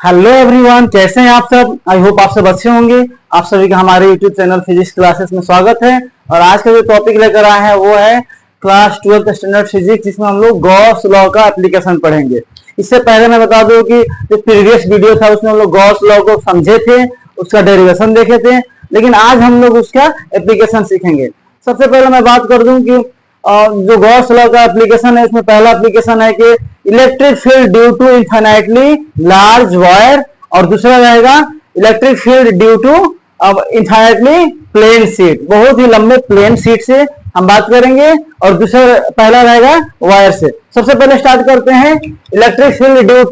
Hello everyone, कैसे हैं आप सब। आई होप आप सब अच्छे होंगे। आप सभी का हमारे यूट्यूब चैनल फिजिक्स क्लासेस में स्वागत है। और आज का जो टॉपिक लेकर आए हैं वो है क्लास 12th स्टैंडर्ड फिजिक्स, जिसमें हम लोग गॉस लॉ का एप्लीकेशन पढ़ेंगे। इससे पहले मैं बता दूं कि जो प्रीवियस वीडियो था उसमें हम लोग गॉस लॉ को समझे थे, उसका डेरिवेशन देखे थे, लेकिन आज हम लोग उसका एप्लीकेशन सीखेंगे। सबसे पहले मैं बात कर दूं कि जो गॉस लॉ का एप्लीकेशन है, इसमें पहला एप्लीकेशन है कि electric field due to infinitely large wire, और दूसरा रहेगा electric field due to infinitely plane sheet, बहुत ही लंबे प्लेन शीट से हम बात करेंगे। और दूसरा पहला रहेगा वायर से। सबसे पहले स्टार्ट करते हैं electric field due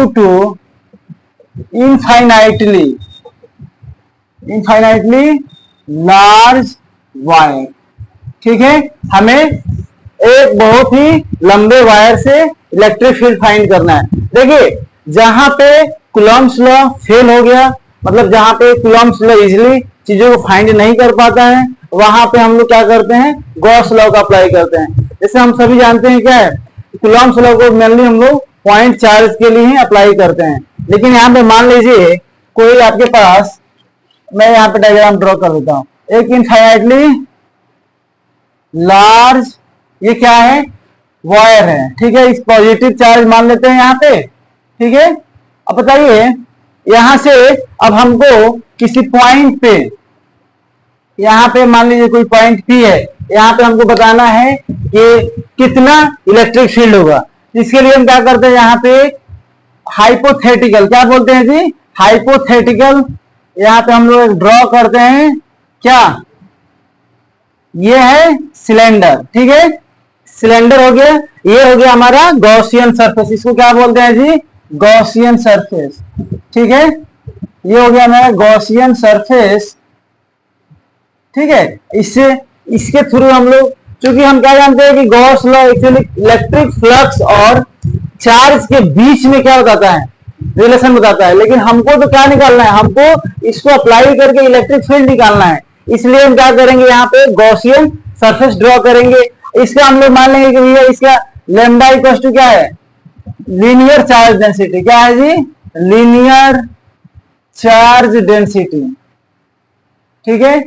to infinitely large wire. ठीक है, हमें एक बहुत ही लंबे वायर से इलेक्ट्रिक फील्ड फाइंड करना है। देखिए, जहां पे कूलम्ब्स लॉ फेल हो गया, मतलब जहां पे कूलम्ब्स लॉ इजीली चीजों को फाइंड नहीं कर पाता है, वहां पे हम लोग क्या करते हैं, गॉस लॉ का अप्लाई करते हैं। जैसे हम सभी जानते हैं क्या है, कूलम्ब्स लॉ को मेनली हम लोग पॉइंट चार्ज के लिए ही अप्लाई करते हैं। लेकिन यहाँ पे मान लीजिए कोई आपके पास, मैं यहाँ पे डायग्राम ड्रॉ कर देता हूं, एक इनफाइनाइटली लार्ज, ये क्या है, वायर है। ठीक है, इस पॉजिटिव चार्ज मान लेते हैं यहाँ पे। ठीक है, अब बताइए यहां से अब हमको किसी पॉइंट पे, यहाँ पे मान लीजिए कोई पॉइंट पी है, यहाँ पे हमको बताना है कि कितना इलेक्ट्रिक फील्ड होगा। इसके लिए हम क्या करते हैं, यहाँ पे हाइपोथेटिकल, क्या बोलते हैं जी, हाइपोथेटिकल, यहाँ पे हम लोग ड्रॉ करते हैं क्या, ये है सिलेंडर। ठीक है, सिलेंडर हो गया, ये हो गया हमारा गॉसियन सरफेस, इसको क्या बोलते हैं जी, गॉसियन सरफेस। ठीक है, ये हो गया हमारा गॉसियन सरफेस। ठीक है, इससे इसके थ्रू हम लोग, क्योंकि हम क्या जानते हैं कि Gauss law actually electric flux और चार्ज के बीच में क्या बताता है, रिलेशन बताता है। लेकिन हमको तो क्या निकालना है, हमको इसको अप्लाई करके इलेक्ट्रिक फील्ड निकालना है। इसलिए हम क्या करेंगे, यहाँ पे गॉसियन सरफेस ड्रॉ करेंगे। इसका हम लोग मान लेंगे कि भैया इसका लैम्डा इक्वल टू क्या है, लीनियर चार्ज डेंसिटी। क्या है जी, लीनियर चार्ज डेंसिटी। ठीक है,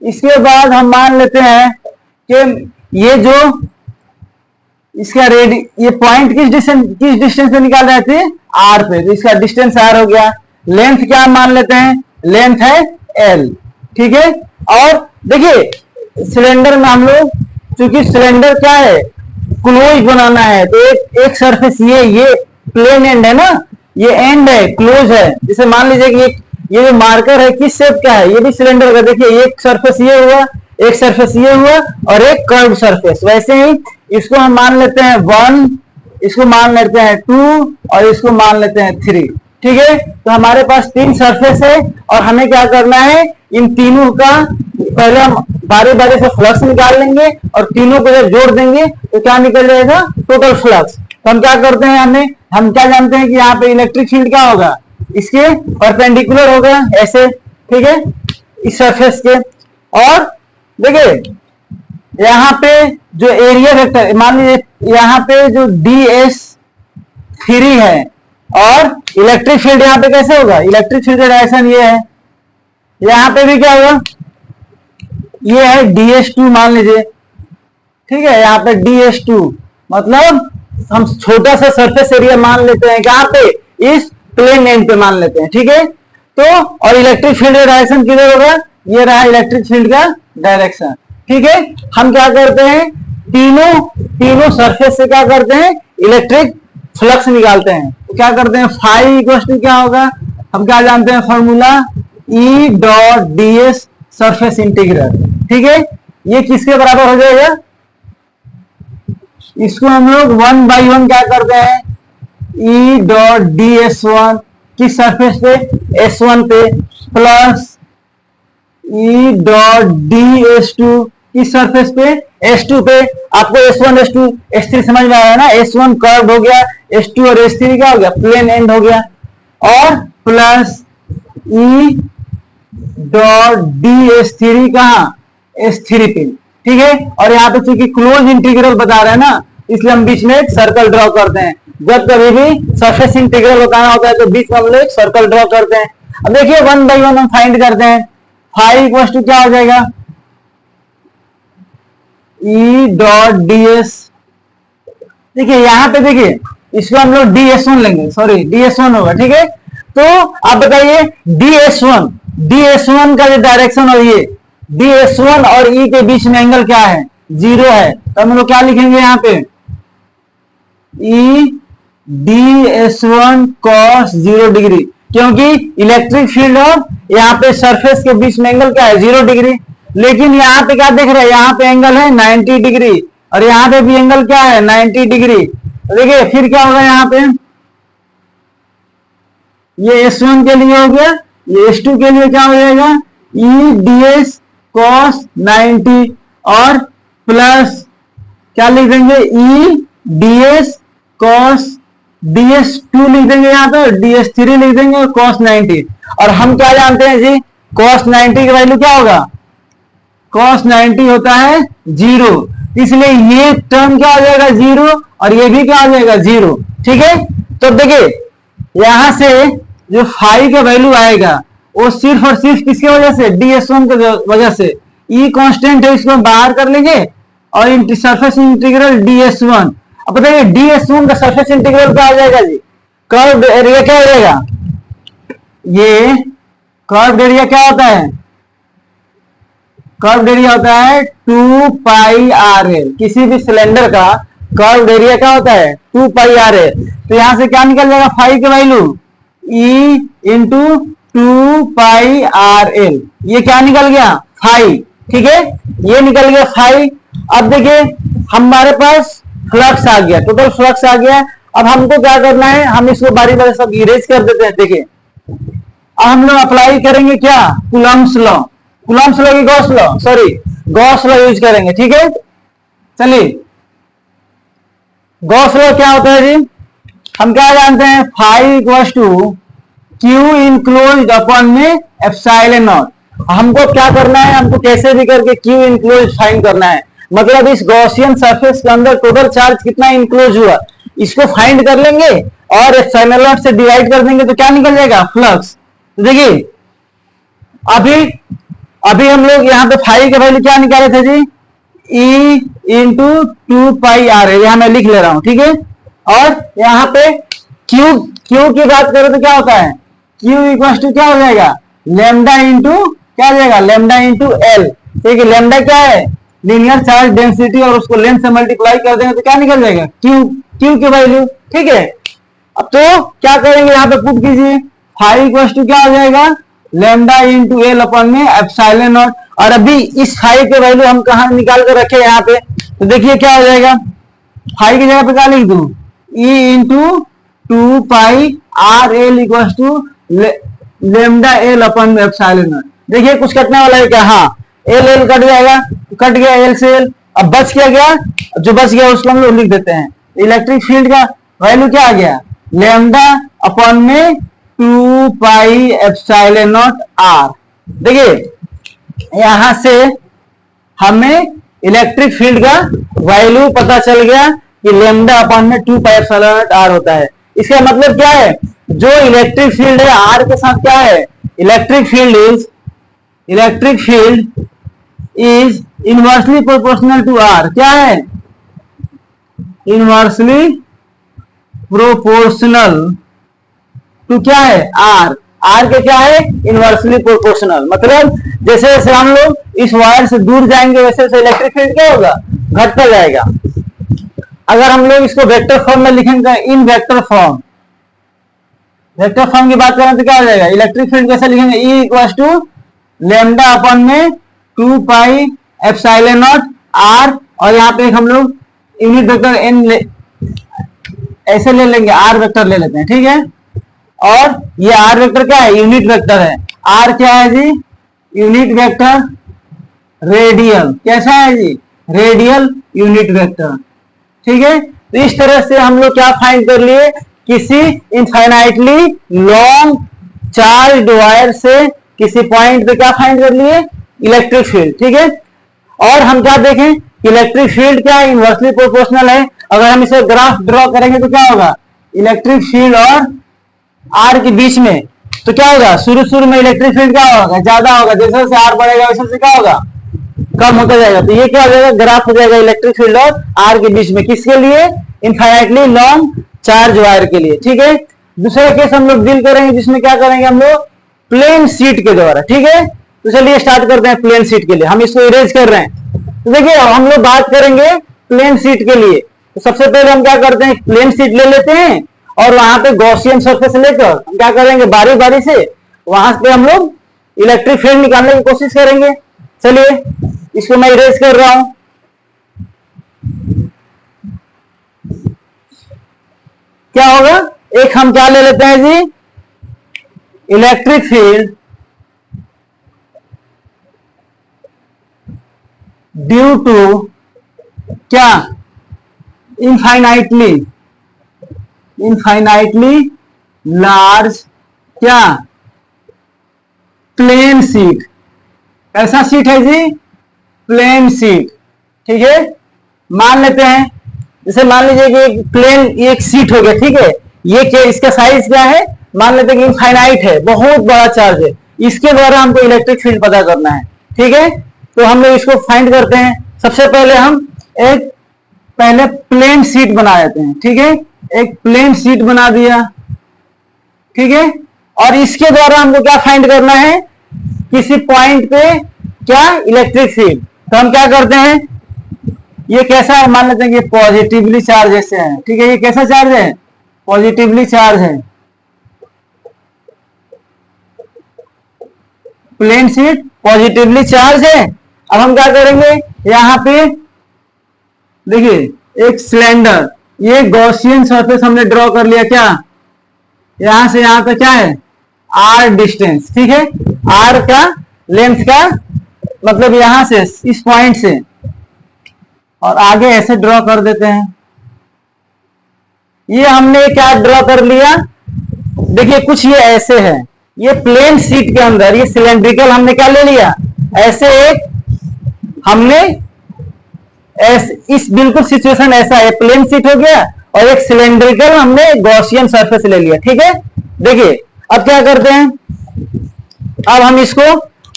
इसके बाद हम मान लेते हैं कि ये जो इसका ये पॉइंट किस डिस्टेंस पे निकाल रहे थे, आर पे, तो इसका डिस्टेंस आर हो गया। लेंथ क्या मान लेते हैं, लेंथ है एल। ठीक है, और देखिए सिलेंडर में हम लोग, क्योंकि सिलेंडर क्या है, क्लोज बनाना है, तो एक सरफेस, ये प्लेन एंड है ना, ये एंड है, क्लोज है। जैसे मान लीजिए कि ये जो मार्कर है किस शेप का है, ये भी सिलेंडर का। देखिए एक सरफेस ये हुआ, एक सरफेस ये हुआ, और एक कर्व सरफेस। वैसे ही इसको हम मान लेते हैं 1, इसको मान लेते हैं 2, और इसको मान लेते हैं 3। ठीक है, तो हमारे पास 3 सरफेस है, और हमें क्या करना है, इन तीनों का पहले हम बारी बारी से फ्लक्स निकाल लेंगे, और तीनों को जब जोड़ देंगे तो क्या निकल जाएगा, टोटल फ्लक्स। तो हम क्या करते हैं, हम क्या जानते हैं कि यहाँ पे इलेक्ट्रिक फील्ड क्या होगा, इसके परपेंडिकुलर होगा ऐसे। ठीक है, इस सरफेस के। और देखिए यहाँ पे जो एरिया वेक्टर, मान लीजिए यहाँ पे जो DS3 है, और इलेक्ट्रिक फील्ड यहाँ पे कैसे होगा, इलेक्ट्रिक फील्ड का डायरेक्शन ये है, यहाँ पे भी क्या होगा, ये है DS2 मान लीजिए। ठीक है, यहाँ पे DS2, मतलब हम छोटा सा सरफेस एरिया मान लेते हैं, कहाँ पे, इस प्लेन एंड पे मान लेते हैं। ठीक है, तो और इलेक्ट्रिक फील्ड का डायरेक्शन किधर होगा, ये रहा इलेक्ट्रिक फील्ड का डायरेक्शन। ठीक है, हम क्या करते हैं, तीनों सरफेस से क्या करते हैं, इलेक्ट्रिक फ्लक्स निकालते हैं। तो क्या करते हैं, फाई इक्वल टू क्या होगा, हम क्या जानते हैं formula, E dot ds surface integral. ठीक है, ये किसके बराबर हो जाएगा, इसको हम लोग 1/1 क्या करते हैं, E डॉट ds1 किस सरफेस पे, S1 पे, प्लस E डॉट ds2 किस सरफेस पे, S2 पे। आपको S1 S2 S3 समझ में आया ना, S1 कर्व हो गया, S2 और S3 क्या हो गया, प्लेन एंड हो गया, और प्लस E डॉट ds3 कहां, S3 पे। ठीक है। और यहाँ पे चूंकि क्लोज इंटीग्रल बता रहे हैं ना, इसलिए हम बीच में एक सर्कल ड्रॉ करते हैं। जब कभी भी सरफेस इंटीग्रल बताना होता है तो बीच में हम लोग एक सर्कल ड्रॉ करते हैं। अब देखिए 1 बाई 1 हम फाइंड करते हैं। फाई इक्वल टू क्या हो जाएगा, ई डॉट ds। देखिए यहाँ पे देखिए इसको हम लोग ds1 लेंगे, सॉरी ds1 होगा, ठीक है। तो आप बताइए ds1 का जो डायरेक्शन और ये ds1 और e के बीच में एंगल क्या है, 0 है। तो हम लोग क्या लिखेंगे यहाँ पे, e ds1 cos 0 डिग्री, क्योंकि इलेक्ट्रिक फील्ड और यहाँ पे सरफेस के बीच में एंगल क्या है, 0 डिग्री। लेकिन यहाँ पे क्या देख रहे हैं, यहाँ पे एंगल है 90 डिग्री और यहाँ पे भी एंगल क्या है 90 डिग्री। देखिए फिर क्या होगा, यहाँ पे ये S1 के लिए हो गया, ये S2 के लिए क्या हो जाएगा, e ds cos 90 और प्लस क्या लिख देंगे, e ds cos ds2 लिख देंगे यहाँ पे, ds3 लिख देंगे और cos 90। और हम क्या जानते हैं जी, cos 90 की वैल्यू क्या होगा, cos 90 होता है 0, इसलिए ये टर्म क्या हो जाएगा 0 और ये भी क्या हो जाएगा 0, ठीक है। तो देखिए यहां से जो फाई का वैल्यू आएगा वो सिर्फ और सिर्फ किसकी वजह से, ds1 की वजह से। e कांस्टेंट है, इसको हम बाहर कर लेंगे और सरफेस इंटीग्रल ds1। अब बताइए ds1 का सरफेस इंटीग्रल क्या आ जाएगा जी, कर्व एरिया क्या हो जाएगा, ये कर्व एरिया क्या होता है, कर्व एरिया होता है 2 पाई आर एल। किसी भी सिलेंडर का कर्व एरिया क्या होता है 2 पाई आर एल। तो यहां से क्या निकल जाएगा, फाई की value e into 2 pi R L, ये क्या निकल गया फाई, ठीक है, ये निकल गया फाई। अब देखिए हमारे पास फ्लक्स आ गया, टोटल फ्लक्स आ गया। अब हमको क्या करना है, हम इसको बारी बारी सब इरेज कर देते हैं। देखिए अब हम लोग अप्लाई करेंगे क्या, कूलम्ब्स लॉ, कूलम्ब्स लॉ की Gauss law, sorry Gauss law use करेंगे, ठीक है। चलिए गॉस लॉ क्या होता है जी, हम क्या जानते हैं, phi equal to Q enclosed upon में एप्सिलॉन नॉट। हमको क्या करना है, हमको कैसे भी करके क्यू इनक्लोज फाइंड करना है, मतलब इस गॉसियन सरफेस के अंदर टोटल चार्ज कितना इनक्लोज हुआ इसको फाइंड कर लेंगे और एप्सिलॉन नॉट से डिवाइड कर देंगे तो क्या निकल जाएगा, फ्लक्स। तो देखिए अभी हम लोग यहाँ पे फाई का वैल्यू क्या निकाले थे जी, e इंटू 2 पाई आर है, यहां मैं लिख ले रहा हूं, ठीक है। और यहाँ पे Q की बात करें तो क्या होता है, Q इक्वल टू क्या हो जाएगा, लेमडा इंटू क्या हो जाएगा, लेमडा इंटू एल, ठीक है। लेमडा क्या है, लीनियर चार्ज डेंसिटी, और उसको लेंथ से मल्टीप्लाई कर देंगे तो क्या निकल जाएगा, Q की वैल्यू, ठीक है। अब तो क्या करेंगे, यहाँ पे पुट कीजिए, फाई इक्वल टू क्या हो जाएगा, लेमडा इंटू एल अपन में एप्सिलॉन नॉट। और अभी इस फाई के वैल्यू हम कहा निकाल कर रखे यहाँ पे, तो देखिए क्या हो जाएगा, फाई की जगह पे क्या लिख दूं, e into 2 pi R L equal to lambda L upon में एप्सिलॉन नॉट। देखिए कुछ कटने वाला है क्या, हाँ एल एल कट जाएगा, कट गया एल से एल, अब बच क्या गया, जो बच गया उसको हम लोग लिख देते हैं, इलेक्ट्रिक फील्ड का वैल्यू क्या आ गया, लेमडा अपन में 2 पाई एप्सिलॉन नॉट आर। देखिए यहां से हमें इलेक्ट्रिक फील्ड का वैल्यू पता चल गया कि लेमडा अपन में 2 पाई एप्सिलॉन नॉट आर होता है। इसका मतलब क्या है, जो इलेक्ट्रिक फील्ड है आर के साथ क्या है, electric field is inversely proportional to R, क्या है, इनवर्सली प्रोपोर्शनल टू क्या है, आर। आर के क्या है, इनवर्सली प्रोपोर्शनल, मतलब जैसे जैसे हम लोग इस वायर से दूर जाएंगे वैसे वैसे इलेक्ट्रिक फील्ड क्या होगा, घटता जाएगा। अगर हम लोग इसको वेक्टर फॉर्म में लिखेंगे, इन वेक्टर फॉर्म की बात करें तो क्या हो जाएगा, इलेक्ट्रिक फील्ड कैसे लिखेंगे, E इक्वल टू लेमडा अपन में 2 पाई एप्सिलॉन नॉट आर, और यहाँ पे हम लोग यूनिट वेक्टर n ऐसे ले लेंगे, आर वेक्टर ले लेते हैं, ठीक है। और ये आर वेक्टर क्या है, यूनिट वेक्टर है। आर क्या है जी, यूनिट वेक्टर रेडियल, कैसा है जी, रेडियल यूनिट वेक्टर, ठीक है। तो इस तरह से हम लोग क्या फाइंड कर लिए, किसी इनफाइनाइटली लॉन्ग चार्ज वायर से किसी पॉइंट पे क्या फाइंड कर लिए, इलेक्ट्रिक फील्ड, ठीक है। और हम क्या देखें, इलेक्ट्रिक फील्ड क्या है, इनवर्सली प्रोपोर्शनल है। अगर हम इसे ग्राफ ड्रॉ करेंगे तो क्या होगा, इलेक्ट्रिक फील्ड और आर के बीच में, तो क्या होगा, शुरू में इलेक्ट्रिक फील्ड क्या होगा, ज्यादा होगा, जैसे जैसे आर बढ़ेगा वैसे वैसे क्या होगा, कम होता जाएगा। तो ये क्या हो जाएगा, ग्राफ हो जाएगा इलेक्ट्रिक फील्ड और आर के बीच में, किसके लिए, इनफाइनाइटली लॉन्ग चार्ज वायर के लिए। ठीक है, दूसरा केस हम लोग डील करेंगे जिसमें क्या करेंगे हम लोग, प्लेन शीट के द्वारा। ठीक है, तो चलिए स्टार्ट करते हैं प्लेन शीट के लिए। हम इसको इरेज कर रहे हैं। तो देखिए हम लोग बात करेंगे प्लेन शीट के लिए। तो सबसे पहले हम क्या करते हैं, प्लेन शीट ले लेते हैं और वहां पे गॉसियन सरफेस लेकर हम क्या करेंगे, बारी बारी से वहां पे हम लोग इलेक्ट्रिक फील्ड निकालने की कोशिश करेंगे। चलिए इसको मैं इरेज कर रहा हूं। क्या होगा, एक हम क्या ले लेते हैं जी, इलेक्ट्रिक फील्ड ड्यू टू क्या, इनफाइनाइटली लार्ज क्या, प्लेन शीट। कैसा शीट है जी, प्लेन शीट। ठीक है, मान लेते हैं, जैसे मान लीजिए कि एक प्लेन एक शीट हो गया। ठीक है, ये क्या, इसका साइज क्या है, मान लेते हैं कि इनफाइनाइट है, बहुत बड़ा चार्ज है, इसके द्वारा हमको इलेक्ट्रिक फील्ड पता करना है। ठीक है, तो हम लोग इसको फाइंड करते हैं। सबसे पहले हम एक पहले प्लेन शीट बना देते हैं। ठीक है, एक प्लेन शीट बना दिया। ठीक है, और इसके द्वारा हमको क्या फाइंड करना है, किसी पॉइंट पे क्या, इलेक्ट्रिक फील्ड। तो हम क्या करते हैं, ये कैसा है, मान लेते हैं कि पॉजिटिवली चार्ज ऐसे है। ठीक है, ये कैसा चार्ज है, पॉजिटिवली चार्ज है, प्लेन शीट पॉजिटिवली चार्ज है। अब हम क्या करेंगे, यहां पे देखिए एक सिलेंडर, ये गॉसियन सरफेस हमने ड्रॉ कर लिया। क्या, यहां से यहां पे क्या है, आर डिस्टेंस। ठीक है, आर का लेंथ का मतलब यहां से इस पॉइंट से, और आगे ऐसे ड्रॉ कर देते हैं। ये हमने क्या ड्रॉ कर लिया, देखिए कुछ ये ऐसे है, ये प्लेन शीट के अंदर ये सिलेंड्रिकल हमने क्या ले लिया, ऐसे एक हमने इस बिल्कुल सिचुएशन ऐसा है, प्लेन शीट हो गया और एक सिलेंड्रिकल हमने गॉसियन सरफेस ले लिया। ठीक है, देखिए अब क्या करते हैं, अब हम इसको,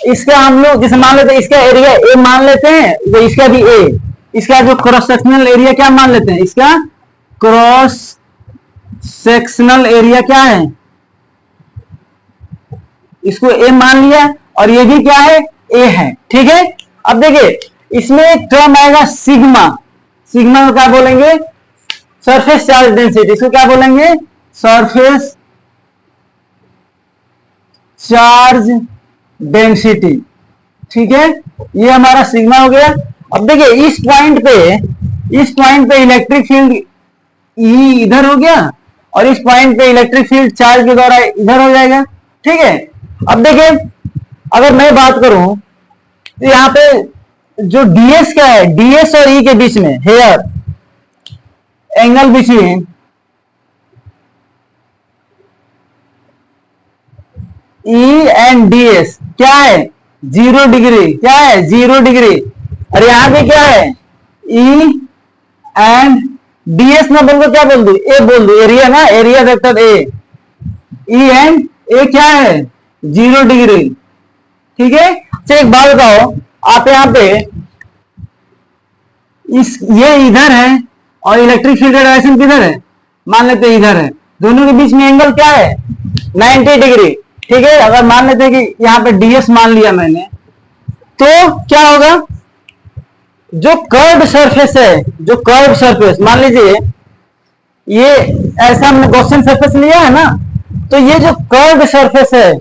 इसका हम लोग जैसे मान लेते हैं, इसका एरिया ए मान लेते हैं, तो इसका भी ए, इसका जो क्रॉस सेक्शनल एरिया क्या मान लेते हैं, इसका क्रॉस सेक्शनल एरिया क्या है, इसको ए मान लिया, और ये भी क्या है, ए है। ठीक है, अब देखिए इसमें एक टर्म आएगा सिग्मा, सिग्मा को क्या बोलेंगे, सरफेस चार्ज डेंसिटी। इसको क्या बोलेंगे, सरफेस चार्ज डेंसिटी। ठीक है, ये हमारा सिग्मा हो गया। अब देखिए इस पॉइंट पे इलेक्ट्रिक फील्ड ई इधर हो गया, और इस पॉइंट पे इलेक्ट्रिक फील्ड चार्ज के द्वारा इधर हो जाएगा। ठीक है, अब देखिए अगर मैं बात करूं तो यहां पे जो ds क्या है, ds और e के बीच में, here angle between E and ds क्या है, 0 डिग्री। क्या है, 0 डिग्री। और यहां पे क्या है, E एंड ds ना बोल दो, क्या बोल दू, ए बोल दो, एरिया ना, area vector A, E and A क्या है, 0 डिग्री। ठीक है, अच्छा एक बात बताओ, आप यहाँ पे ये इधर है और इलेक्ट्रिक फील्ड डायरेक्शन किधर है, मान लेते हैं इधर है, दोनों के बीच में एंगल क्या है, 90 डिग्री। ठीक है, अगर मान लेते हैं कि यहाँ पे ds मान लिया मैंने, तो क्या होगा, जो कर्व सरफेस है, जो कर्व सरफेस मान लीजिए ये ऐसा हमने गॉसियन सरफेस लिया है ना, तो ये जो कर्व सरफेस है,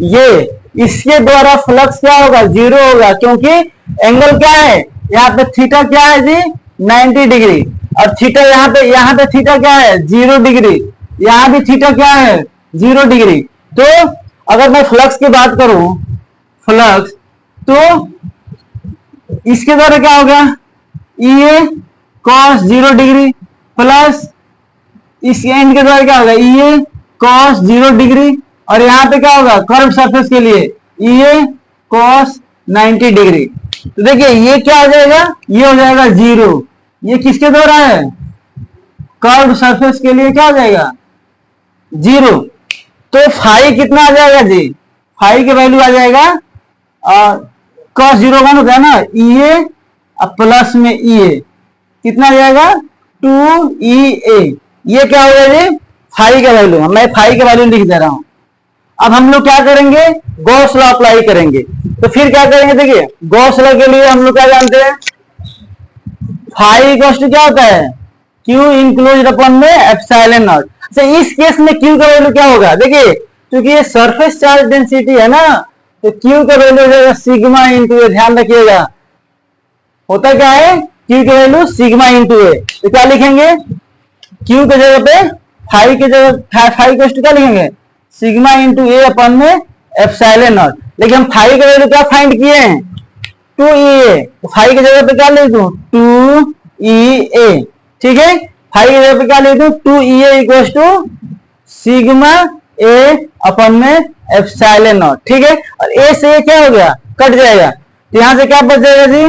ये इसके द्वारा फ्लक्स क्या होगा, 0 होगा, क्योंकि एंगल क्या है, यहाँ पे थीटा क्या है जी, 90 डिग्री, और थीटा यहाँ पे थीटा क्या है, 0 डिग्री, यहाँ भी थीटा क्या है, 0 डिग्री। तो अगर मैं फ्लक्स की बात करूं, फ्लक्स, तो इसके द्वारा क्या होगा, E cos 0 डिग्री प्लस इस एंड के द्वारा क्या होगा, E cos 0 डिग्री, और यहां पे क्या होगा, कर्व सरफेस के लिए E cos 90 डिग्री। तो देखिए ये क्या हो जाएगा, ये हो जाएगा 0। ये किसके द्वारा है, कर्व सरफेस के लिए क्या हो जाएगा 0। तो फाई कितना आ जाएगा जी, फाई की वैल्यू आ जाएगा cos 0 1 होता है ना, EA प्लस में EA कितना आ जाएगा 2EA। ये क्या होगा जी, फाई का वैल्यू, मैं फाई का वैल्यू लिख दे रहा हूं। अब हम लोग क्या करेंगे, गॉस लॉ अप्लाई करेंगे। तो फिर क्या करेंगे, देखिए गॉस लॉ के लिए हम लोग क्या जानते हैं, फाई इक्वल टू क्या होता है, Q इंक्लोज अपन में एप्सिलॉन नॉट। अच्छा इस केस में Q का वैल्यू क्या होगा, देखिए क्योंकि ये सरफेस चार्ज डेंसिटी है ना, तो Q का वैल्यू हो जाएगा सिग्मा इंटू ए। ध्यान रखिएगा होता क्या है, Q की वैल्यू सिग्मा इंटू ए। तो क्या लिखेंगे, Q के जगह पे फाई के जगह फाई इक्वल टू क्या लिखेंगे, सिग्मा इंटू ए अपन में एप्सिलॉन नॉट। लेकिन हम फाई का वैल्यू क्या फाइंड किए हैं, 2EA। तो फाई की जगह पे क्या लिख दूं, 2EA। ठीक है, फाई की जगह पे क्या लिख दूं, 2EA इक्वल टू सिग्मा ए अपन में एप्सिलॉन नॉट। ठीक है, और ए से ए क्या हो गया, कट जाएगा। तो यहां से क्या बच जाएगा जी,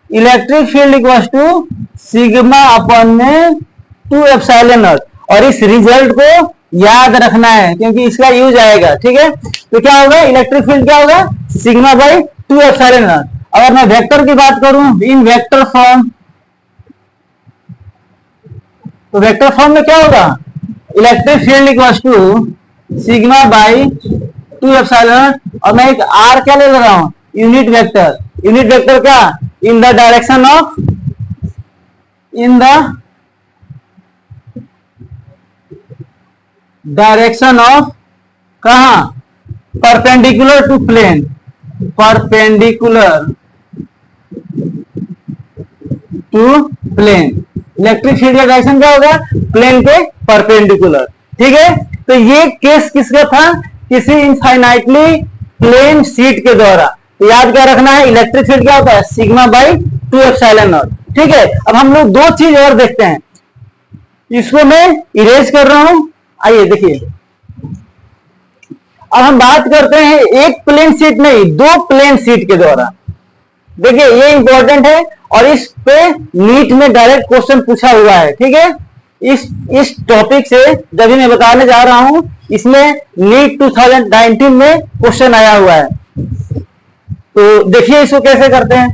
electric field equal to sigma upon में 2 एप्सिलॉन नॉट। और इस रिजल्ट को याद रखना है क्योंकि इसका यूज आएगा। ठीक है, तो क्या होगा, इलेक्ट्रिक फील्ड क्या होगा, सिग्मा बाई 2 एप्सिलॉन नॉट। अगर मैं वेक्टर की बात करूं इन वेक्टर फॉर्म, तो वेक्टर फॉर्म में क्या होगा, electric field equal to sigma by 2 epsilon. और मैं एक आर क्या ले रहा हूं, यूनिट वेक्टर। यूनिट वेक्टर क्या, in the direction of, in the direction of कहा, perpendicular to plane, perpendicular to plane. Electric field का डायरेक्शन क्या होगा, प्लेन के परपेंडिकुलर। ठीक है, तो ये केस किसका था, किसी इनफाइनाइटली प्लेन शीट के द्वारा। तो याद क्या रखना है, इलेक्ट्रिक फील्ड क्या होता है, सिग्मा बाई 2 एप्सिलॉन नॉट। ठीक है, अब हम लोग दो चीज और देखते हैं, इसको मैं इरेज कर रहा हूं। आइए देखिए, अब हम बात करते हैं एक प्लेन शीट नहीं, दो प्लेन शीट के द्वारा। देखिए ये इंपॉर्टेंट है और इस पे नीट में डायरेक्ट क्वेश्चन पूछा हुआ है। ठीक है, इस टॉपिक से जब मैं बताने जा रहा हूं, इसमें नीट 2019 में क्वेश्चन आया हुआ है। तो देखिए इसको कैसे करते हैं।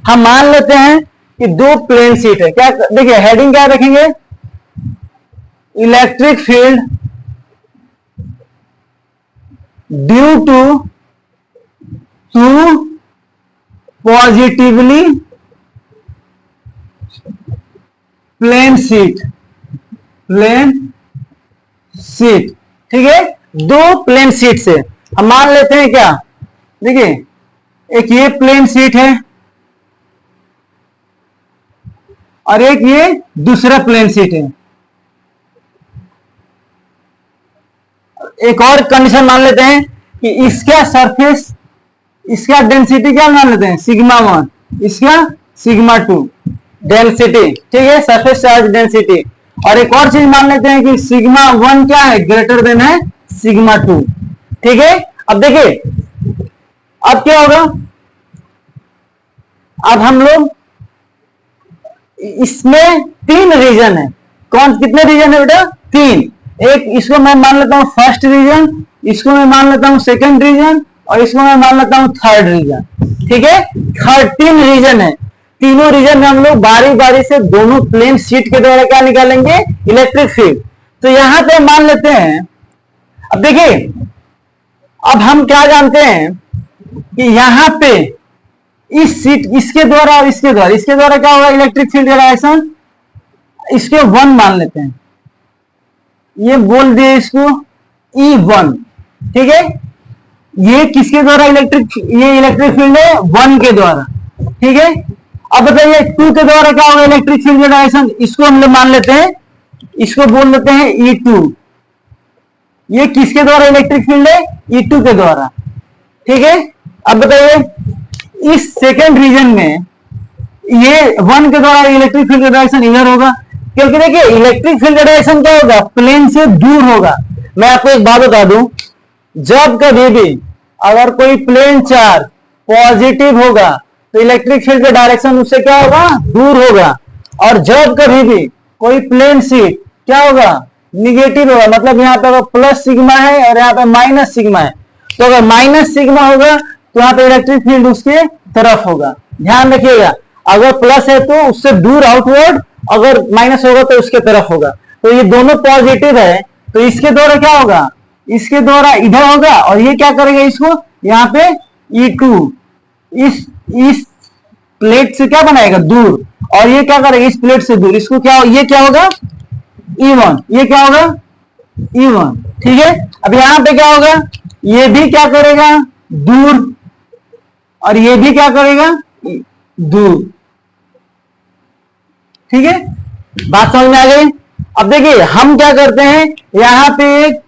हम मान लेते हैं कि दो प्लेन शीट है, क्या देखिए हेडिंग क्या रखेंगे, electric field due to positively plane sheet, plane sheet. ठीक है, दो प्लेन शीट से हम मान लेते हैं क्या, देखिए एक ये प्लेन शीट है और एक ये दूसरा प्लेन शीट है। एक और कंडीशन मान लेते हैं कि इसका सरफेस, इसका डेंसिटी क्या मान लेते हैं, सिग्मा 1, इसका सिग्मा 2 डेंसिटी। ठीक है, सरफेस चार्ज डेंसिटी। और एक और चीज मान लेते हैं कि सिग्मा 1 क्या है, ग्रेटर देन है सिग्मा 2। ठीक है, अब देखिए अब क्या होगा, अब हम लोग इसमें 3 रीजन है। कौन कितने रीजन है बेटा, 3। एक इसको मैं मान लेता हूं फर्स्ट रीजन, इसको मैं मान लेता हूं सेकंड रीजन, और इसको मैं मान लेता हूं थर्ड रीजन। ठीक है, 3 रीजन है। तीनों रीजन में हम लोग बारी बारी से दोनों प्लेन शीट के द्वारा क्या निकालेंगे, इलेक्ट्रिक फील्ड। तो यहां पे मान लेते हैं, अब देखिए अब हम क्या जानते हैं कि यहां पे इस शीट, इसके द्वारा और इसके द्वारा क्या होगा, इलेक्ट्रिक फील्ड का डायरेक्शन, इसके 1 मान लेते हैं, ये बोल दिए इसको E1। ठीक है, ये किसके द्वारा ये इलेक्ट्रिक फील्ड है 1 के द्वारा। ठीक है, अब बताइए 2 के द्वारा क्या होगा इलेक्ट्रिक फील्ड का डायरेक्शन, इसको हम लोग मान लेते हैं, इसको बोल लेते हैं E2। ये किसके द्वारा इलेक्ट्रिक फील्ड है, E2 के द्वारा। ठीक है, अब बताइए इस सेकेंड रीजन में ये 1 के द्वारा इलेक्ट्रिक फील्ड का डायरेक्शन इधर होगा, क्योंकि देखिए इलेक्ट्रिक फील्ड का डायरेक्शन क्या होगा, प्लेन से दूर होगा। मैं आपको एक बात बता दूं, जब कभी भी अगर कोई प्लेन चार्ज पॉजिटिव होगा तो इलेक्ट्रिक फील्ड का डायरेक्शन उससे क्या होगा, दूर होगा। और जब कभी भी कोई प्लेन शीट क्या होगा, निगेटिव होगा, मतलब यहाँ पे अगर प्लस सिग्मा है और यहाँ पे माइनस सिग्मा है, तो अगर माइनस सिग्मा होगा तो यहाँ पे इलेक्ट्रिक फील्ड उसके तरफ होगा। ध्यान रखिएगा, अगर प्लस है तो उससे दूर आउटवर्ड, अगर माइनस होगा तो उसके तरफ होगा। तो ये दोनों पॉजिटिव है तो इसके द्वारा क्या होगा, इसके द्वारा इधर होगा, और ये क्या करेगा, इसको यहाँ पे E2 इस प्लेट से क्या बनाएगा, दूर, और ये क्या करेगा, इस प्लेट से दूर, इसको क्या, ये क्या होगा E1, ये क्या होगा E1। ठीक है, अब यहां पे क्या होगा, ये भी क्या करेगा, दूर, और ये भी क्या करेगा, दूर। ठीक है, बात समझ में आ गई। अब देखिए हम क्या करते हैं, यहां पे एक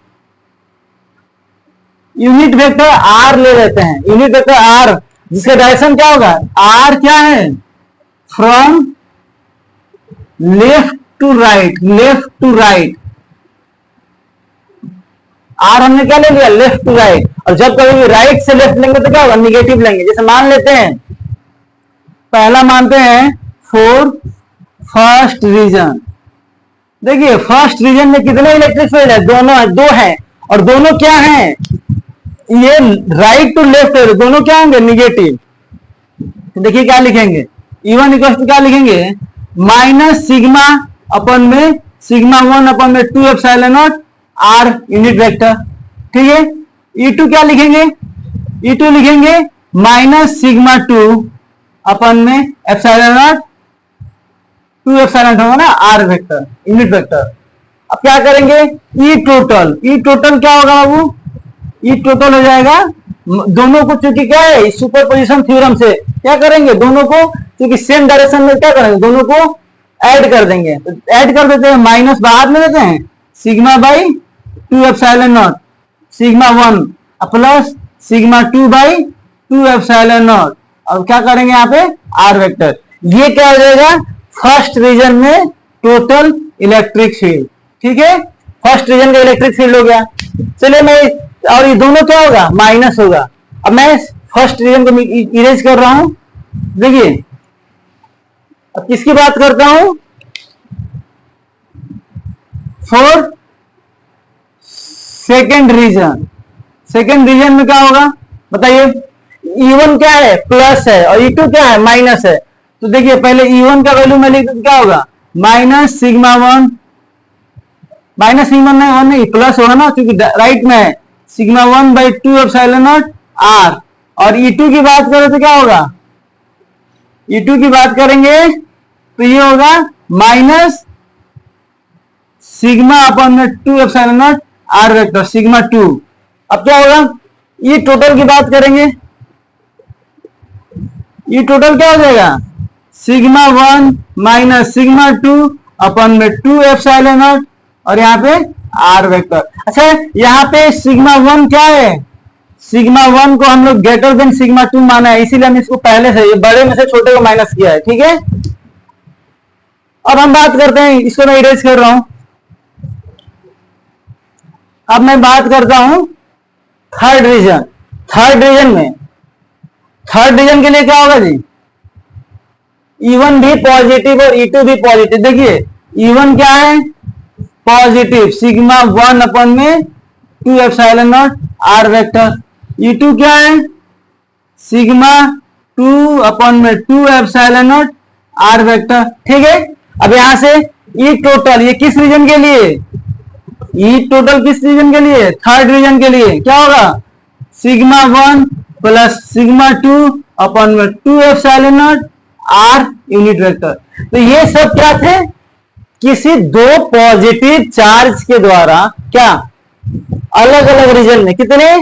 यूनिट वेक्टर R ले लेते हैं, यूनिट वेक्टर R जिसका डायरेक्शन क्या होगा, R क्या है, from left to right, left to right. R हमने क्या ले लिया, लेफ्ट टू राइट, और जब कभी राइट से लेफ्ट लेंगे तो क्या होगा, निगेटिव लेंगे। जैसे मान लेते हैं, पहला मानते हैं फॉर फर्स्ट रीजन। देखिए फर्स्ट रीजन में कितने इलेक्ट्रिक फील्ड है, दोनों है, दो है, और दोनों क्या है, ये राइट टू लेफ्ट है, दोनों क्या होंगे, निगेटिव। तो देखिए क्या लिखेंगे, E1 इक्वल टू क्या लिखेंगे, माइनस सिग्मा अपन में सिग्मा 1 अपन में 2 epsilon not R unit vector. ठीक है, E2 क्या लिखेंगे, E2 लिखेंगे माइनस सिग्मा 2 अपन में एप्सिलॉन नॉट 2 एप्सिलॉन होगा ना R वेक्टर यूनिट वेक्टर। अब क्या करेंगे, E टोटल, E टोटल क्या होगा बाबू, E टोटल हो जाएगा, दोनों को चूंकि क्या है, सुपरपोजिशन थ्योरम से क्या करेंगे, दोनों को क्योंकि सेम डायरेक्शन में क्या करेंगे, दोनों को ऐड कर देंगे। तो ऐड कर देते हैं, माइनस बाहर में देते हैं, sigma by 2 epsilon not sigma 1 plus sigma 2 by 2 epsilon not. और क्या करेंगे यहाँ पे R वेक्टर, ये क्या हो जाएगा, फर्स्ट रीजन में टोटल इलेक्ट्रिक फील्ड। ठीक है, फर्स्ट रीजन का इलेक्ट्रिक फील्ड हो गया। चलिए मैं, और ये दोनों क्या होगा, माइनस होगा। अब मैं फर्स्ट रीजन को इरेज कर रहा हूं। देखिए अब किसकी बात करता हूं, for second region. Second region में क्या होगा बताइए, E1 क्या है, प्लस है, और E2 क्या है, माइनस है। तो देखिए पहले E1 का वैल्यू मैं लिख दूं, क्या होगा, माइनस सिग्मा 1, माइनस सिग्मा नहीं प्लस होगा ना, क्योंकि राइट में है, sigma 1 by 2 epsilon not R। और E2 की बात करें तो क्या होगा, E2 की बात करेंगे तो ये होगा माइनस सिग्मा अपन में 2 epsilon not R vector sigma 2। अब क्या होगा, ये टोटल की बात करेंगे, ये टोटल क्या हो जाएगा, सिग्मा 1 माइनस सिग्मा 2 अपन में 2 एप्सिलॉन नॉट, और यहाँ पे R वेक्टर। अच्छा यहाँ पे सिग्मा 1 क्या है, सिग्मा 1 को हम लोग ग्रेटर देन सिग्मा 2 माना है, इसीलिए हम इसको पहले से बड़े में से छोटे को माइनस किया है। ठीक है, अब हम बात करते हैं, इसको मैं इरेज कर रहा हूं। अब मैं बात करता हूं थर्ड रीजन। थर्ड रीजन में, थर्ड रीजन के लिए क्या होगा जी, E1 भी पॉजिटिव और E2 भी पॉजिटिव। देखिए E1 क्या है, पॉजिटिव सिग्मा 1 अपन में 2 epsilon not R vector. E2 क्या है, सिग्मा 2 अपन में 2 एप्सिलॉन नॉट R वेक्टर। ठीक है, अब यहां से E टोटल, ये किस रीजन के लिए, E टोटल किस रीजन के लिए, थर्ड रीजन के लिए क्या होगा, सिग्मा 1 प्लस सिग्मा 2 अपन में 2 epsilon not R unit vector. तो ये सब क्या थे, किसी दो पॉजिटिव चार्ज के द्वारा क्या अलग अलग रीजन में, कितने,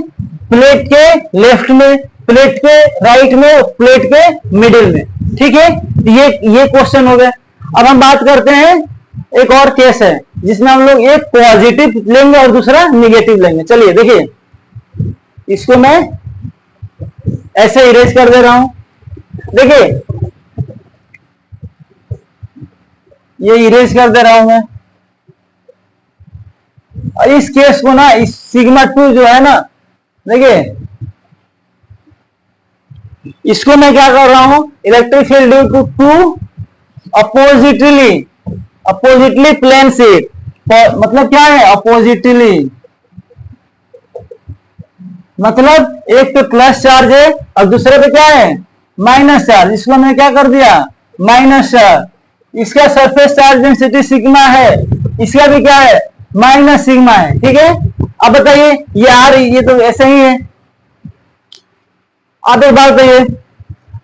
प्लेट के लेफ्ट में, प्लेट के राइट में, प्लेट के मिडिल में। ठीक है, ये क्वेश्चन हो गए। अब हम बात करते हैं, एक और केस है जिसमें हम लोग एक पॉजिटिव लेंगे और दूसरा निगेटिव लेंगे। चलिए देखिए, इसको मैं ऐसे इरेज कर दे रहा हूं। देखिए ये इरेज कर दे रहा हूं मैं, और इस केस को ना, इस सिग्मा 2 जो है ना, देखिए इसको मैं क्या कर रहा हूं, electric field due to two oppositely plane sheet, मतलब क्या है अपोजिटली, मतलब एक पे प्लस चार्ज है और दूसरे पे क्या है माइनस चार्ज, इसको मैंने क्या कर दिया माइनस चार्ज, इसका सरफेस चार्ज डेंसिटी सिग्मा है, इसका भी क्या है माइनस सिग्मा है, ठीक है। अब बताइए ये आ रही, ये तो ऐसे ही है। अब एक बात बताइए,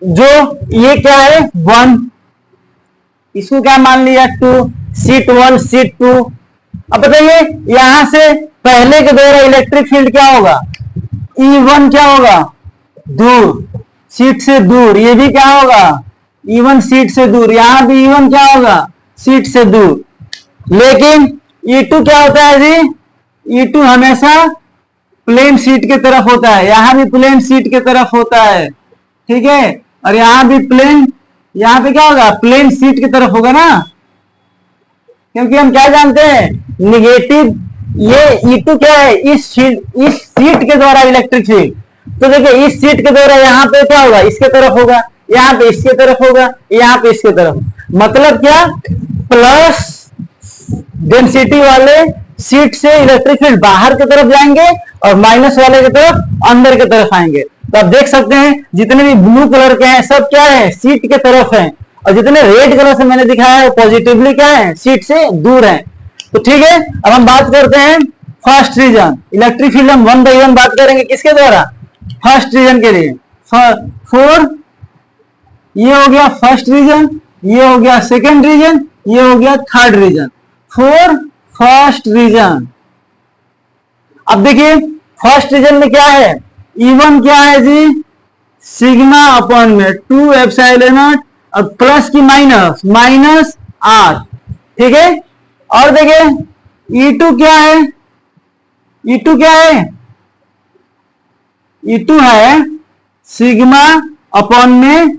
जो ये क्या है 1, इसको क्या मान लिया 2, शीट 1 शीट 2। अब बताइए यहां से पहले के द्वारा इलेक्ट्रिक फील्ड क्या होगा, E1 क्या होगा दूर, शीट से दूर, ये भी क्या होगा E1 शीट से दूर, यहां भी E1 क्या होगा शीट से दूर। लेकिन E2 क्या होता है जी, E2 हमेशा प्लेन शीट की तरफ होता है, यहां भी प्लेन शीट की तरफ होता है, ठीक है, और यहां भी प्लेन, यहां पे क्या होगा प्लेन शीट की तरफ होगा ना, क्योंकि हम क्या जानते हैं निगेटिव, ये E2 क्या है इस शीट के द्वारा इलेक्ट्रिक फील्ड, तो देखिए इस शीट के द्वारा यहाँ पे क्या होगा इसके तरफ होगा, यहाँ पे इसके तरफ होगा, यहाँ पे इसके तरफ, मतलब क्या प्लस डेंसिटी वाले शीट से इलेक्ट्रिक फील्ड बाहर की तरफ जाएंगे और माइनस वाले की तरफ अंदर की तरफ आएंगे। तो आप देख सकते हैं जितने भी ब्लू कलर के हैं सब क्या है शीट के तरफ हैं, और जितने रेड कलर से मैंने दिखाया है पॉजिटिवली क्या है शीट से दूर है। तो ठीक है, अब हम बात करते हैं फर्स्ट रीजन, इलेक्ट्रिक फील्ड हम 1 बाय 1 बात करेंगे किसके द्वारा, फर्स्ट रीजन के लिए। फोर, ये हो गया फर्स्ट रीजन, ये हो गया सेकेंड रीजन, ये हो गया third region, four first region. अब देखिए फर्स्ट रीजन में क्या है, E1 क्या है जी सिग्मा अपॉन में 2 एप्सिलॉन नॉट और प्लस की माइनस आर, ठीक है। और देखिए E2 क्या है, E2 क्या है, E2 है सिग्मा अपॉन में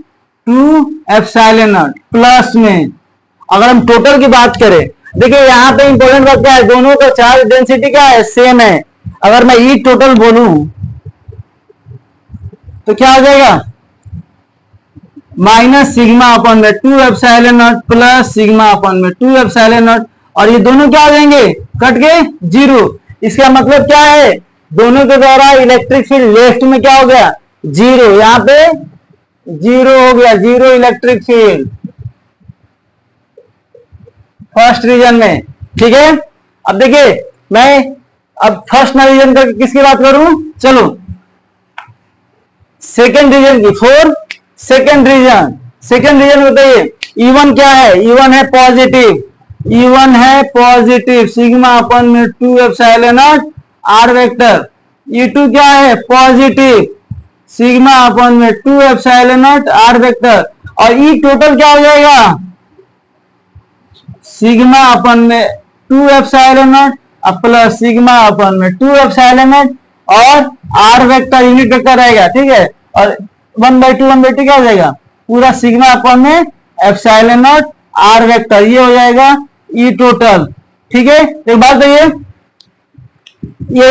2 एप्सिलॉन नॉट प्लस में। अगर हम टोटल की बात करें, देखिए यहां पे इंपॉर्टेंट बात क्या है, दोनों का चार्ज डेंसिटी क्या है सेम है। अगर मैं ई टोटल बोलूं तो क्या हो जाएगा माइनस सिग्मा अपॉन में 2 epsilon not plus sigma upon में 2 एप्सिलॉन नॉट, और ये दोनों क्या हो जाएंगे कट के जीरो। इसका मतलब क्या है दोनों के द्वारा इलेक्ट्रिक फील्ड लेफ्ट में क्या हो गया जीरो, यहां पे जीरो हो गया, zero electric field first region में, ठीक है। अब देखिए मैं अब फर्स्ट रीजन का किसकी बात करूं, चलो सेकेंड रीजन की, फोर सेकेंड रीजन बताइए E1 क्या है, E1 है पॉजिटिव, E1 है पॉजिटिव सिग्मा अपन में 2 epsilon not are vector. E2 क्या है पॉजिटिव सिग्मा अपन में 2 एप्सिलॉन नॉट आर वेक्टर, और E टोटल क्या हो जाएगा सिग्मा अपन में 2 epsilon not plus sigma upon में 2 एप्सिलॉन नॉट और आर वेक्टर यूनिट वेक्टर रहेगा, ठीक है, और 1/2 क्या हो जाएगा पूरा सिग्मा अपन में एप्सिलॉन नॉट आर वेक्टर, ये हो जाएगा ई टोटल, ठीक है। एक बात बताइए ये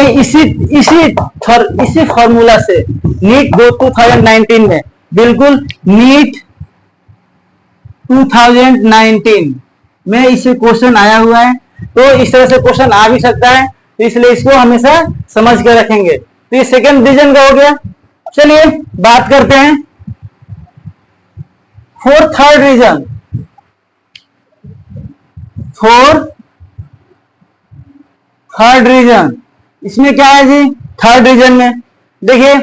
इसी फॉर्मूला से नीट 2019 में, बिल्कुल नीट 2019 में इसे क्वेश्चन आया हुआ है, तो इस तरह से क्वेश्चन आ भी सकता है, तो इसलिए इसको हमेशा समझ के रखेंगे। तो ये सेकंड रीजन का हो गया। चलिए बात करते हैं for third region. For third region इसमें क्या है जी, थर्ड रीजन में देखिए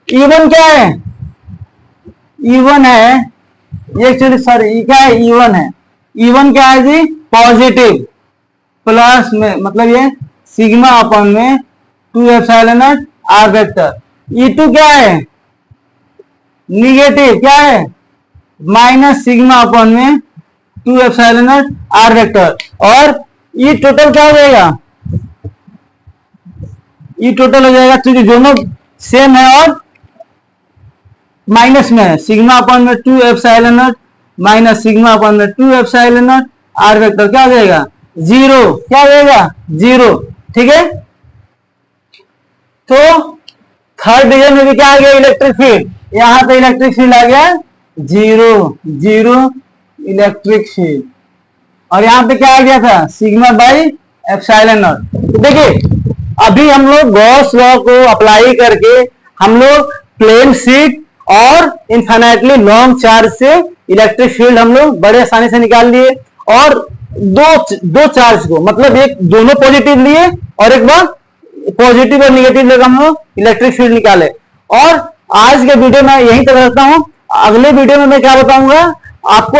E1 क्या है, E1 है ये एक्चुअली सॉरी क्या है E1 है, E1 क्या है जी पॉजिटिव प्लस में मतलब ये सिग्मा अपॉन में 2 epsilon not are vector. E2 क्या है निगेटिव, क्या है माइनस सिग्मा अपॉन में 2 एप्सिलॉन नॉट आर वेक्टर, और E टोटल क्या हो जाएगा, E टोटल हो जाएगा क्योंकि दोनों सेम है और माइनस में है, सिग्मा अपॉन में 2 epsilon not minus sigma upon में 2 एप्सिलॉन नॉट आर वेक्टर क्या हो जाएगा जीरो, क्या हो जाएगा जीरो, ठीक है। तो थर्ड रीजन में भी क्या आ गया इलेक्ट्रिक फील्ड, यहाँ पे इलेक्ट्रिक फील्ड आ गया जीरो, जीरो इलेक्ट्रिक फील्ड। और यहाँ पे क्या आ गया था, सिग्मा बाई एप्सिलॉन नॉट। तो देखिए अभी हम लोग गॉस लॉ को अप्लाई करके हम लोग प्लेन शीट और इनफाइनाइटली लॉन्ग चार्ज से इलेक्ट्रिक फील्ड हम लोग बड़े आसानी से निकाल लिए। और दो चार्ज को मतलब एक दोनों पॉजिटिव लिए और एक बार पॉजिटिव और निगेटिव लेकर हम लोग इलेक्ट्रिक फील्ड निकाले। और आज के वीडियो में यहीं तक रखता हूं। अगले वीडियो में मैं क्या बताऊंगा आपको,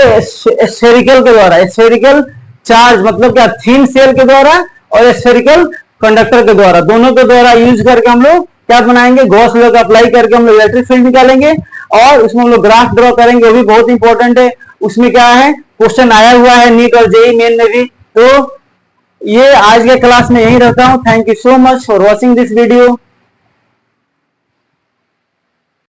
स्फेरिकल के द्वारा, स्फेरिकल चार्ज मतलब क्या, थीन सेल के द्वारा और स्फेरिकल कंडक्टर के द्वारा, दोनों के द्वारा यूज करके हम लोग क्या बनाएंगे, गॉस लॉ का अप्लाई करके हम लोग इलेक्ट्रिक फील्ड निकालेंगे। और उसमें हम लोग ग्राफ ड्रॉ करेंगे, वो भी बहुत इंपॉर्टेंट है। उसमें क्या है, क्वेश्चन आया हुआ है नीट और जेईई मेन में भी। तो ये आज के क्लास में यही रहता हूं। Thank you so much for watching this video.